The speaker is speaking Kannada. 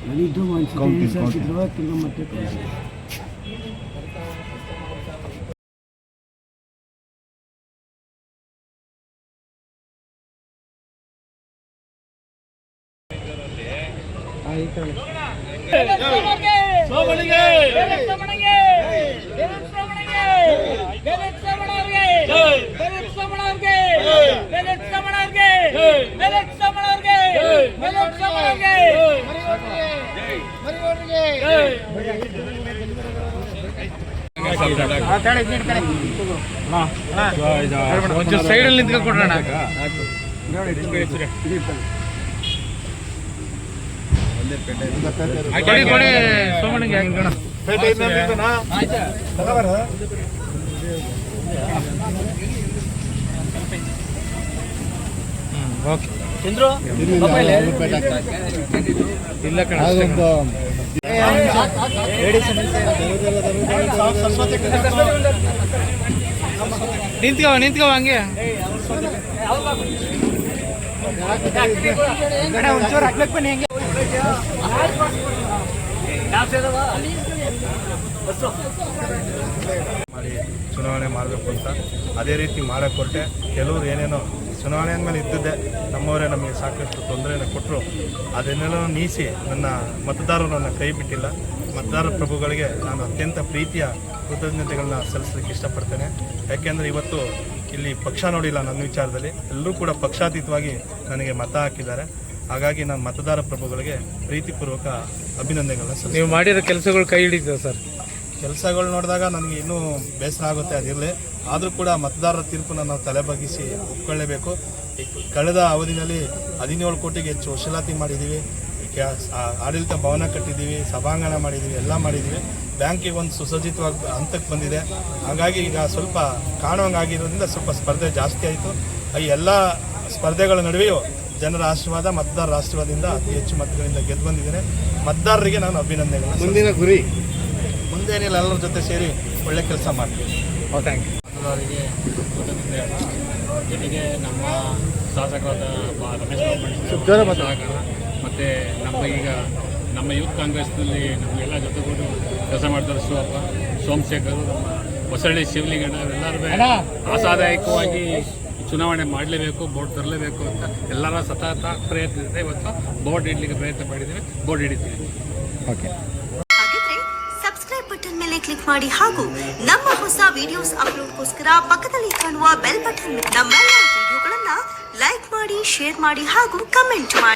ನಾನಿದ್ದು ಒಂದು ತಿಂಗಳು ಮತ್ತೆ ಒಂಚೂರು ಸೈಡಲ್ಲಿ ನಿಂತ್ಕೊಂಡ್ಕೊಡ್ರಣ. ಕೊಡಿ ಸೋಮಣ್ಣಗೆ ಓಕೆ ಚಂದ್ರು ಇಲ್ಲ ಕಣ ನಿಂತ್ಕೋ ಹಂಗೆ ಒಂಚೂರು ಹಾಕ್ಬೇಕು ಬನ್ನಿ ಹಂಗೆ ಮಾಡಿ ಚುನಾವಣೆ ಮಾಡಬೇಕು ಅಂತ ಅದೇ ರೀತಿ ಮಾಡಕ್ಕೆ ಕೊಟ್ಟೆ. ಕೆಲವರು ಏನೇನೋ ಚುನಾವಣೆ ಅಂದಮೇಲೆ ಇದ್ದದ್ದೇ ನಮ್ಮವರೇ ನಮಗೆ ಸಾಕಷ್ಟು ತೊಂದರೆಯನ್ನು ಕೊಟ್ಟರು. ಅದನ್ನೆಲ್ಲ ನೀಸಿ ನನ್ನ ಮತದಾರರು ನನ್ನ ಕೈ ಬಿಟ್ಟಿಲ್ಲ. ಮತದಾರ ಪ್ರಭುಗಳಿಗೆ ನಾನು ಅತ್ಯಂತ ಪ್ರೀತಿಯ ಕೃತಜ್ಞತೆಗಳನ್ನ ಸಲ್ಲಿಸಲಿಕ್ಕೆ ಇಷ್ಟಪಡ್ತೇನೆ. ಯಾಕೆಂದರೆ ಇವತ್ತು ಇಲ್ಲಿ ಪಕ್ಷ ನೋಡಿಲ್ಲ ನನ್ನ ವಿಚಾರದಲ್ಲಿ, ಎಲ್ಲರೂ ಕೂಡ ಪಕ್ಷಾತೀತವಾಗಿ ನನಗೆ ಮತ ಹಾಕಿದ್ದಾರೆ. ಹಾಗಾಗಿ ನಾನು ಮತದಾರ ಪ್ರಭುಗಳಿಗೆ ಪ್ರೀತಿಪೂರ್ವಕ ಅಭಿನಂದನೆಗಳನ್ನ ಸಲ್ಲಿಸ್ತೀನಿ. ನೀವು ಮಾಡಿರೋ ಕೆಲಸಗಳು ಕೈ ಹಿಡಿತದೆ ಸರ್. ಕೆಲಸಗಳು ನೋಡಿದಾಗ ನನಗೆ ಇನ್ನೂ ಬೇಸರ ಆಗುತ್ತೆ, ಅದಿರಲಿ. ಆದರೂ ಕೂಡ ಮತದಾರರ ತೀರ್ಪನ್ನು ನಾವು ತಲೆಬಗ್ಗಿಸಿ ಒಪ್ಕೊಳ್ಳೇಬೇಕು. ಕಳೆದ ಅವಧಿಯಲ್ಲಿ 17 ಕೋಟಿಗೆ ಹೆಚ್ಚು ವಸೂಲಾತಿ ಮಾಡಿದ್ದೀವಿ, ಆಡಳಿತ ಭವನ ಕಟ್ಟಿದ್ದೀವಿ, ಸಭಾಂಗಣ ಮಾಡಿದ್ದೀವಿ, ಎಲ್ಲ ಮಾಡಿದ್ದೀವಿ. ಬ್ಯಾಂಕಿಗೆ ಒಂದು ಸುಸಜ್ಜಿತವಾಗಿ ಹಂತಕ್ಕೆ ಬಂದಿದೆ. ಹಾಗಾಗಿ ಈಗ ಸ್ವಲ್ಪ ಕಾಣುವಂಗಾಗಿರೋದ್ರಿಂದ ಸ್ವಲ್ಪ ಸ್ಪರ್ಧೆ ಜಾಸ್ತಿ ಆಯಿತು. ಈ ಎಲ್ಲ ಸ್ಪರ್ಧೆಗಳ ನಡುವೆಯೂ ಜನರ ಆಶೀರ್ವಾದ, ಮತದಾರರ ಆಶೀರ್ವಾದದಿಂದ ಅತಿ ಹೆಚ್ಚು ಮತಗಳಿಂದ ಗೆದ್ದು ಬಂದಿದ್ದೇನೆ. ಮತದಾರರಿಗೆ ನಾನು ಅಭಿನಂದನೆಗಳು. ಮುಂದಿನ ಗುರಿ ಮುಂದೇನಿಲ್ಲ, ಎಲ್ಲರ ಜೊತೆ ಸೇರಿ ಒಳ್ಳೆ ಕೆಲಸ ಮಾಡ್ತೀವಿ. Thank you. ಮತದಾರರಿಗೆ ಜೊತೆಗೆ ನಮ್ಮ ಶಾಸಕರಾದ ರಮೇಶ್ ಮತ್ತು ನಮ್ಮ ಯೂತ್ ಕಾಂಗ್ರೆಸ್ನಲ್ಲಿ ನಮಗೆಲ್ಲ ಜೊತೆಗೂಡಿ ಕೆಲಸ ಮಾಡ್ತಾರೆ. ಶಿವಪ್ಪ, ಸೋಮಶೇಖರ್, ನಮ್ಮ ಹೊಸಳ್ಳಿ ಶಿವಲಿಂಗಣ್ಣ ಎಲ್ಲರೂ ಆಶಾದಾಯಕವಾಗಿ ಚುನಾವಣೆ ಮಾಡಲೇಬೇಕು, ಬೋರ್ಡ್ ತರಲೇಬೇಕು ಅಂತ ಎಲ್ಲರ ಸತತ ಪ್ರಯತ್ನ ಇದೆ. ಇವತ್ತು ಬೋರ್ಡ್ ಇಡಲಿಕ್ಕೆ ಪ್ರಯತ್ನ ಮಾಡಿದ್ದೀವಿ, ಬೋರ್ಡ್ ಹಿಡಿತೀವಿ. ಓಕೆ, ಹಾಗಿದ್ರೆ ಸಬ್ಸ್ಕ್ರೈಬ್ ಬಟನ್ ಮೇಲೆ ಕ್ಲಿಕ್ ಮಾಡಿ ಹಾಗೂ ನಮ್ಮ ಹೊಸ ವಿಡಿಯೋಸ್ ಅಪ್ಲೋಡ್ಗೋಸ್ಕರ ಪಕ್ಕದಲ್ಲಿ ಕಾಣುವ ಬೆಲ್ ಬಟನ್ ನಮ್ಮೆಲ್ಲ ವಿಡಿಯೋಗಳನ್ನ ಲೈಕ್ ಮಾಡಿ, ಶೇರ್ ಮಾಡಿ ಹಾಗೂ ಕಮೆಂಟ್ ಮಾಡಿ.